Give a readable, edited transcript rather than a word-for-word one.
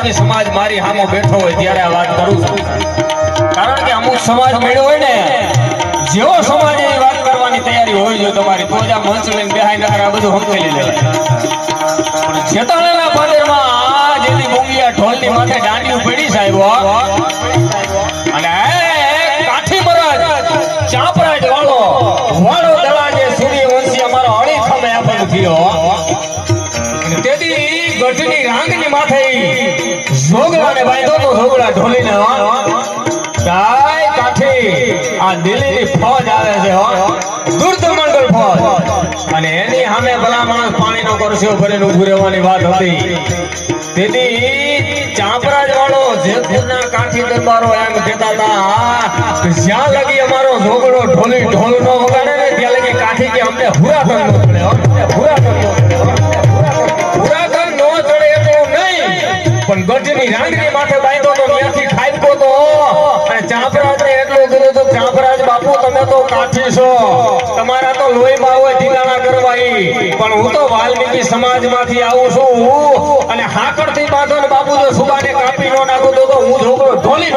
વાલ્મીકી સમાજ મારી સામે બેઠો હોય ત્યારે આ વાત કરું છું, કારણ કે અમુક સમાજ મળ્યો હોય ને, જેવો સમાજ એવી વાત કરવાની તૈયારી હોય જો તમારી, તો જ આ મંચ લઈને બેહાઈને આ બધું હંકેલી લેવાય. પણ છેતાણાના પાદરમાં આ જેની મૂંગિયા ઢોલની માથે દાંડિયું પડી સાહેબ, અને કાઠી મહારાજ ચાપરાજ વાળો દલાજે સૂર્યવંશી અમારો અણીખમ આપણ થયો. તેથી ગઢની રાંગની માથે જોગડાને બાંધ્યો તો જોગડા ઢોલીને કાય કાઠી આ દિલ્હીની ફોજ આવે છે, દુર્દમંડળ ફોજ, અને એની સામે ભલા માણસ પાણીનો કરશો ભરીને ઉભું રહેવાની વાત હતી. તેથી ચાપરાજ વાળો જેતપુરના કાઠી દરબારો એમ કહેતા હતા કે જ્યાં લગી અમારો જોગડો ઢોલ નો વગાડે ને ત્યાં લગી કાઠી કે અમને હુરાધન નો ચડે, હુરાધન નો ચડે એટલું નહીં, પણ ગઢની રાંગની માથે બાંધ્યો તો ત્યાંથી ખાઈકો તો, અને ચાપરાજને એટલું કીધું તો ચાપરાજ બાપુ તમે તો કાઠી છો, તમારા તો લોહીમાં હોય ઢીલાણા કરવા, પણ હું તો વાલ્મીકી સમાજમાંથી આવું છું, અને હાકડથી બાંધો ને બાપુ જો સુબાને કાપી નો નાખું તો હું ઢોલી